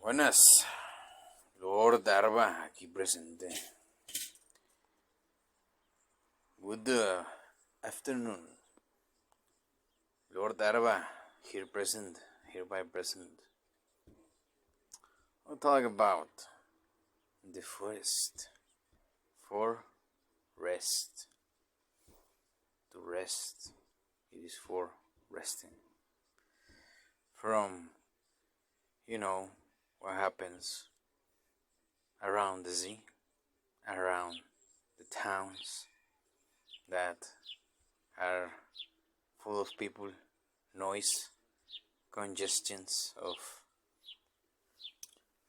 Buenas, Lord Darba, aquí presente. Good afternoon, Lord Darba, here present, hereby present. We'll talk about the forest for rest. To rest, it is for resting. From, what happens around the sea, around the towns that are full of people, noise, congestions of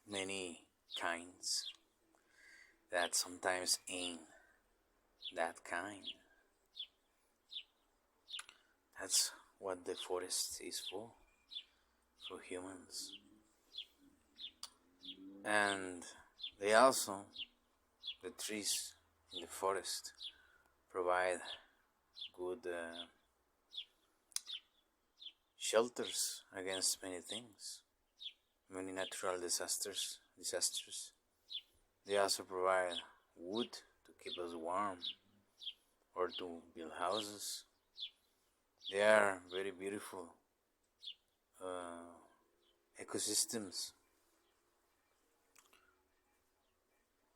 many kinds that sometimes ain't that kind. That's what the forest is for humans. And they also, the trees in the forest, provide good shelters against many things, many natural disasters. They also provide wood to keep us warm or to build houses. They are very beautiful ecosystems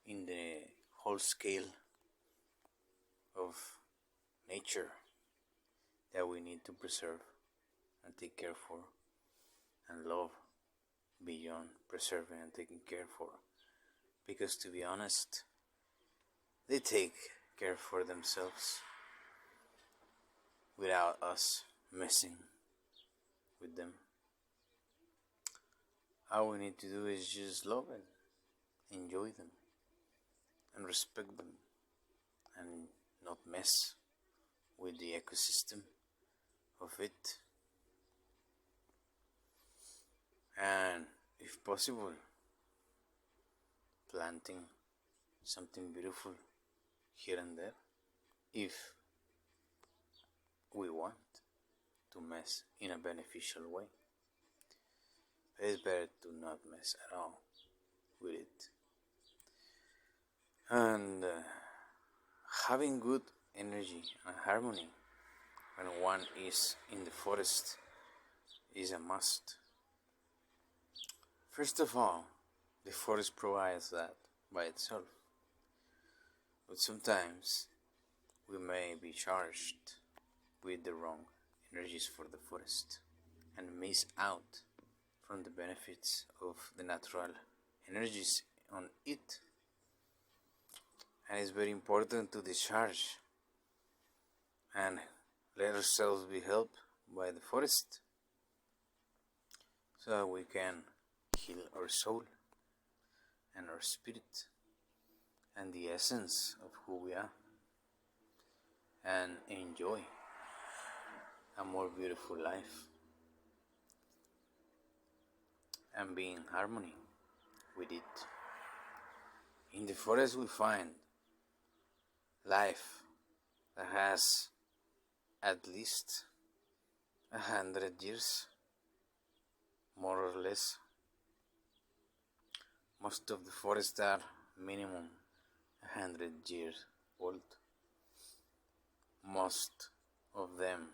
in the whole scale of nature that we need to preserve and take care for and love beyond preserving and taking care for. Because to be honest, they take care for themselves without us messing with them. All we need to do is just love it, enjoy them, and respect them, and not mess with the ecosystem of it. And if possible, planting something beautiful here and there, if we want to mess in a beneficial way. It's better to not mess at all with it. And having good energy and harmony when one is in the forest is a must. First of all, the forest provides that by itself. But sometimes we may be charged with the wrong energies for the forest and miss out from the benefits of the natural energies on it. And it's very important to discharge and let ourselves be helped by the forest so we can heal our soul and our spirit and the essence of who we are and enjoy a more beautiful life and be in harmony with it. In the forest we find life that has at least 100 years, more or less. Most of the forests are minimum 100 years old. Most of them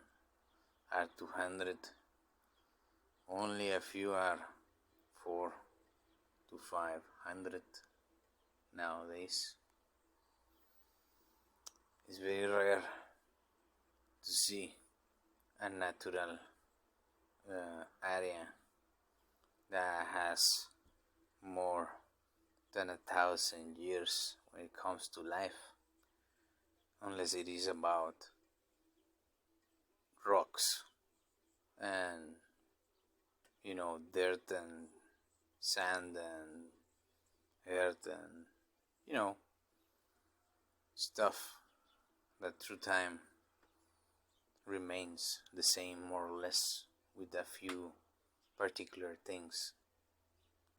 are 200. Only a few are 400 to 500 nowadays. It's very rare to see a natural area that has more than 1,000 years when it comes to life, unless it is about rocks and dirt and sand and earth and stuff that through time remains the same more or less, with a few particular things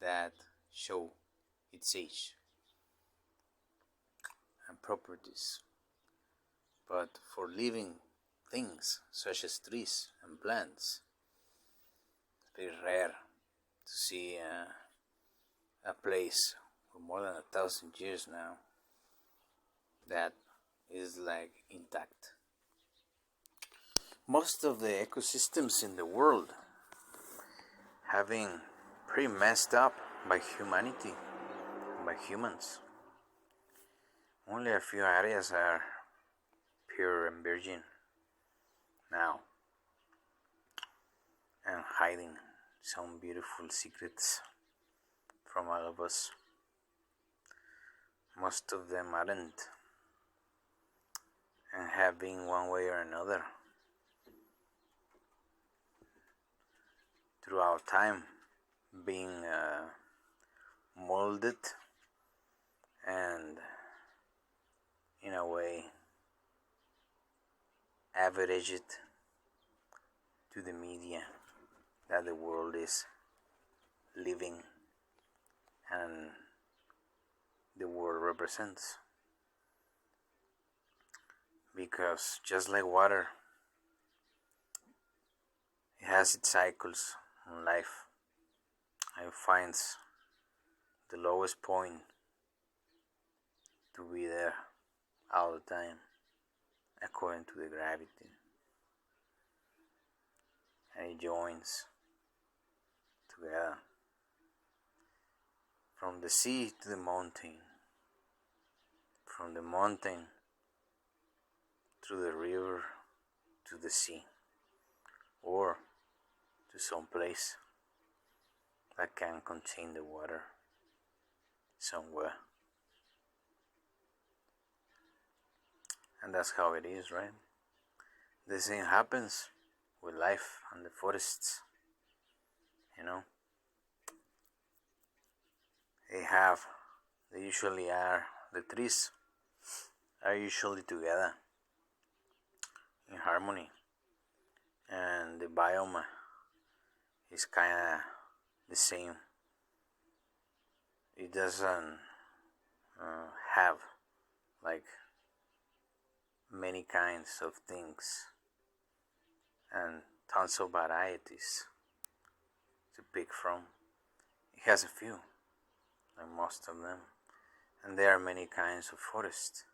that show its age and properties. But for living things such as trees and plants, it's very rare to see a place for more than 1,000 years now that is like intact. Most of the ecosystems in the world have been pretty messed up by humanity, by humans. Only a few areas are pure and virgin now, and hiding some beautiful secrets from all of us. Most of them aren't, and have been one way or another throughout time being molded and in a way averaged to the media that the world is living and the world represents. Because just like water, it has its cycles in life and finds the lowest point to be there all the time according to the gravity, and it joins together from the sea to the mountain, from the mountain through the river to the sea, or to some place that can contain the water somewhere. And that's how it is, right? The same happens with life and the forests, you know. They usually are, the trees are usually together in harmony, and the biome is kinda the same. It doesn't have like many kinds of things and tons of varieties to pick from. It has a few, like most of them, and there are many kinds of forest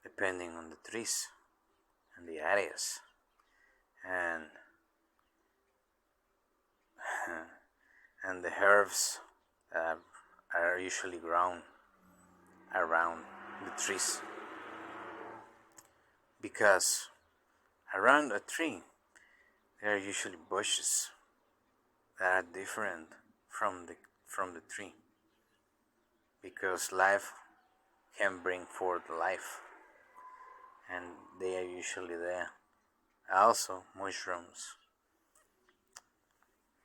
depending on the trees and the areas, and and the herbs that are usually grown around the trees, because around a tree there are usually bushes that are different from the tree, because life can bring forth life, and they are usually there. Also mushrooms,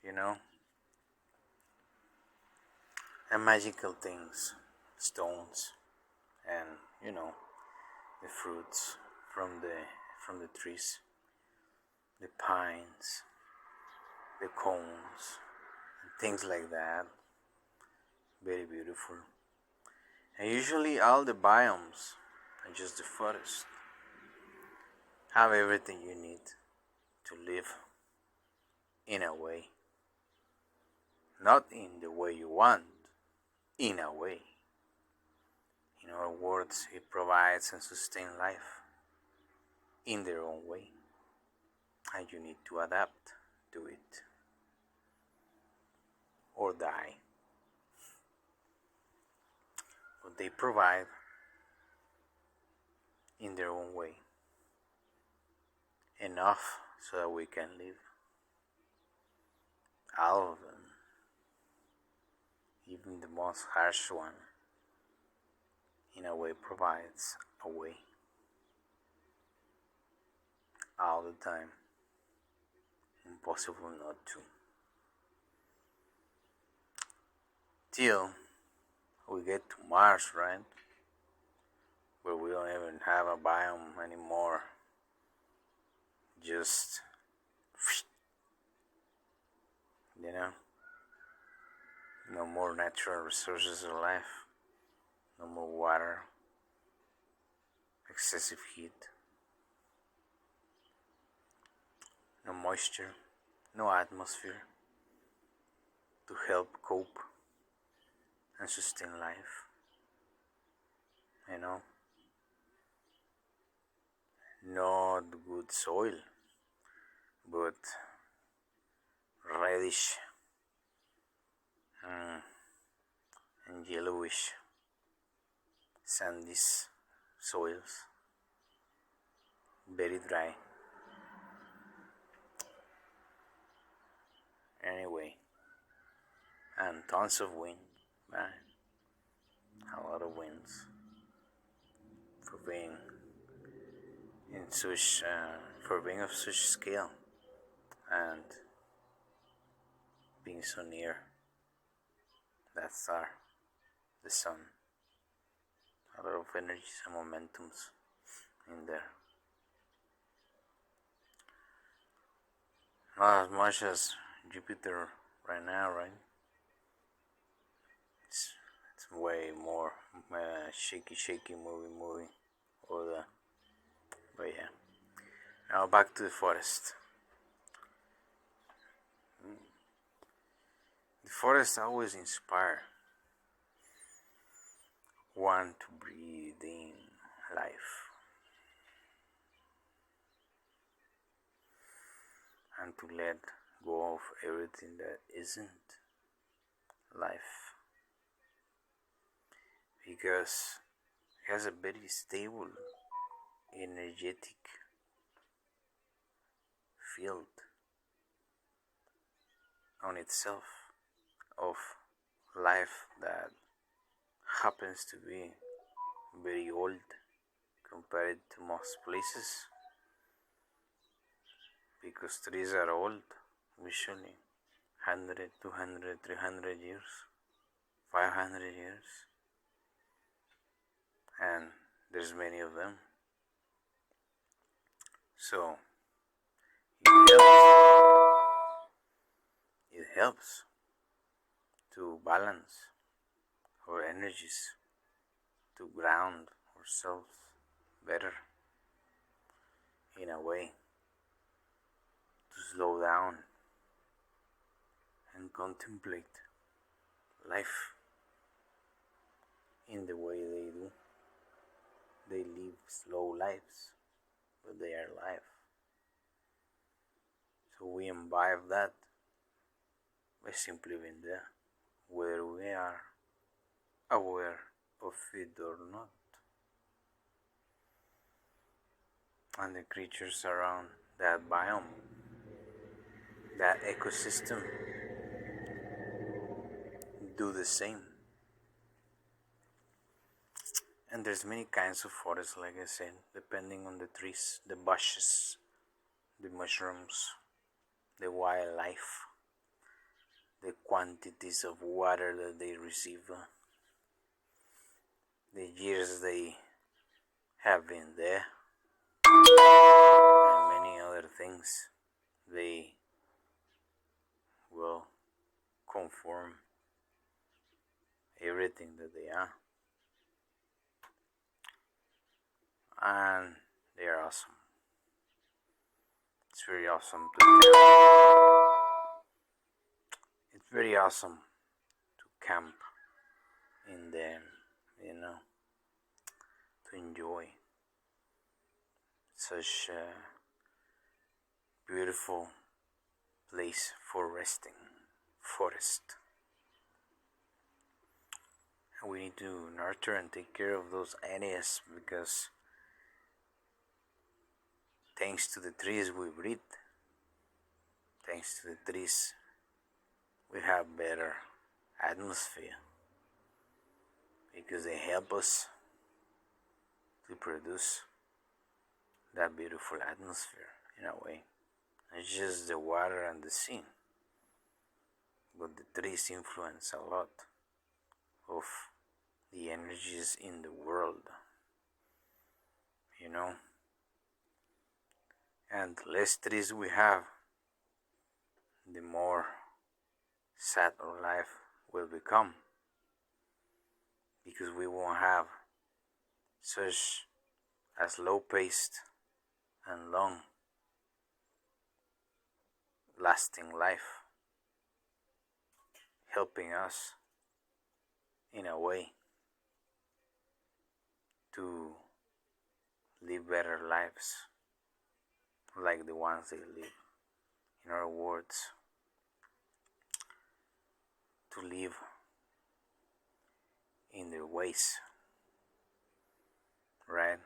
you know, and magical things, stones, and the fruits from the trees, the pines, the cones, and things like that. Very beautiful. And usually all the biomes, and just the forest, have everything you need to live in a way. Not in the way you want, in a way. In other words, it provides and sustains life in their own way, and you need to adapt to it or die. But they provide in their own way enough so that we can live. All of them, even the most harsh one, in a way provides a way. All the time. Impossible not to. Till we get to Mars, right? Where we don't even have a biome anymore. Just, no more natural resources of life, no more water, excessive heat, no moisture, no atmosphere to help cope and sustain life. You know, not good soil, but reddish uh, and yellowish sandy soils, very dry. Anyway, and tons of wind, man, a lot of winds for being for being of such scale and being so near that star, the sun. A lot of energies and momentums in there. Not as much as Jupiter right now, right? It's way more shaky, moving, all that. But yeah. Now back to the forest. The forest always inspire one to breathe in life and to let go of everything that isn't life, because it has a very stable energetic field on itself of life that happens to be very old compared to most places, because trees are old, usually 100, 200, 300 years, 500 years, and there's many of them. So it helps to balance our energies, to ground ourselves better in a way, to slow down and contemplate life in the way they do. They live slow lives, but they are alive. So we imbibe that by simply being there, whether we are aware of it or not. And the creatures around that biome, that ecosystem, do the same. And there's many kinds of forests, like I said, depending on the trees, the bushes, the mushrooms, the wildlife, the quantities of water that they receive, the years they have been there, and many other things. They will conform everything that they are. And they are awesome. It's very awesome to It's very awesome to camp in them, to enjoy such a beautiful place for resting, forest. And we need to nurture and take care of those areas, because thanks to the trees we breathe, thanks to the trees we have better atmosphere, because they help us to produce that beautiful atmosphere in a way. It's just the water and the sea, but the trees influence a lot of the energies in the world, and the less trees we have, the more sad our life will become, because we won't have such a slow-paced and long lasting life helping us in a way to live better lives like the ones they live. In other words, to live in their ways, right?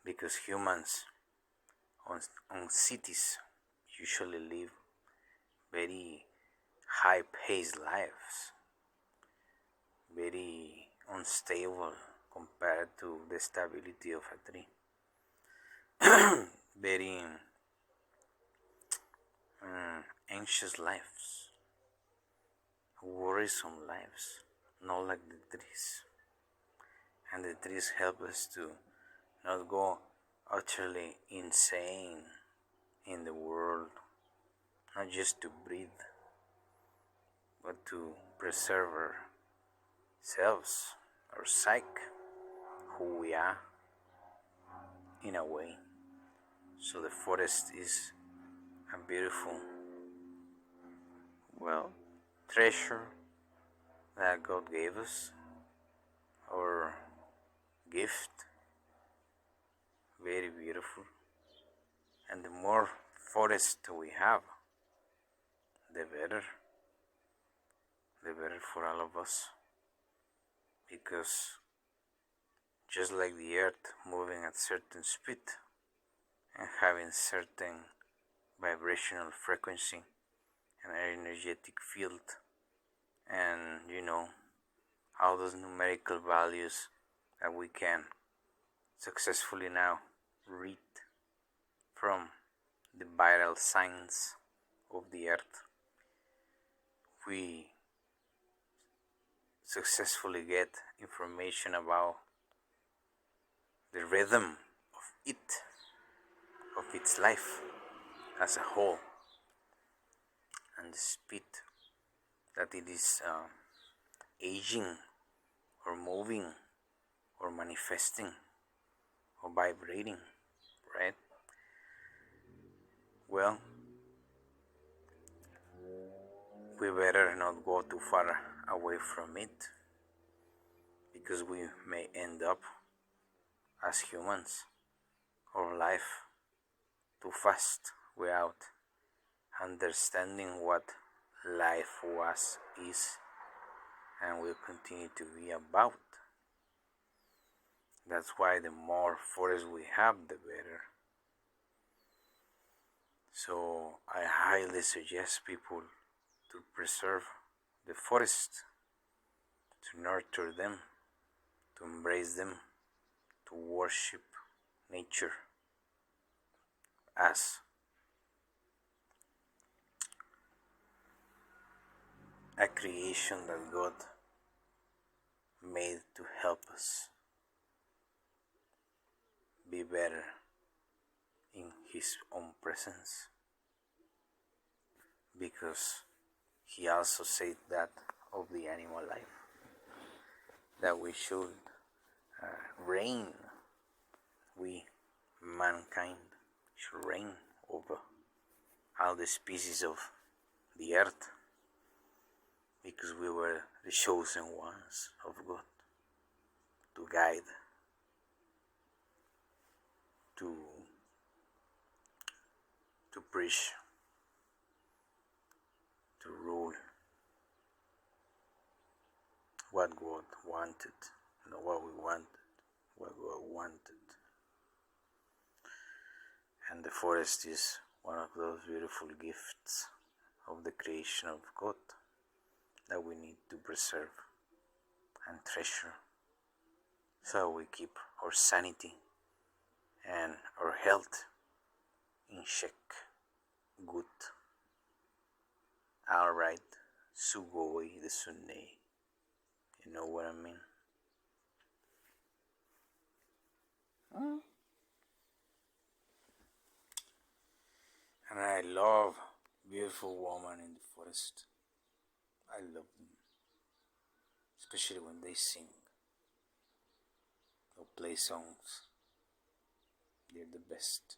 Because humans on cities usually live very high-paced lives, very unstable compared to the stability of a tree, very anxious lives, worrisome lives, not like the trees. And the trees help us to not go utterly insane in the world, not just to breathe, but to preserve ourselves, our psyche, who we are, in a way. So the forest is a beautiful, treasure that God gave us, our gift, very beautiful. And the more forest we have, the better for all of us, because just like the earth moving at certain speed and having certain vibrational frequency and energetic field, and all those numerical values that we can successfully now read from the vital signs of the earth, we successfully get information about the rhythm of its life as a whole, and the speed that it is aging or moving or manifesting or vibrating, right? Well, we better not go too far away from it, because we may end up as humans our life too fast without understanding what life was, is, and will continue to be about. That's why the more forest we have, the better. So I highly suggest people to preserve the forest, to nurture them, to embrace them, to worship nature as a creation that God made to help us be better in His own presence, because He also said that of the animal life, that we should reign, we, mankind, should reign over all the species of the earth, because we were the chosen ones of God to guide, to preach, to rule what God wanted, not what we wanted, what God wanted. And the forest is one of those beautiful gifts of the creation of God that we need to preserve and treasure, so we keep our sanity and our health in check. Good. Alright, Sugoi the Sunday. You know what I mean? And I love beautiful women in the forest. I love them, especially when they sing or play songs. They're the best.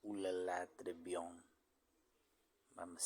Ooh la la, très bien, Mama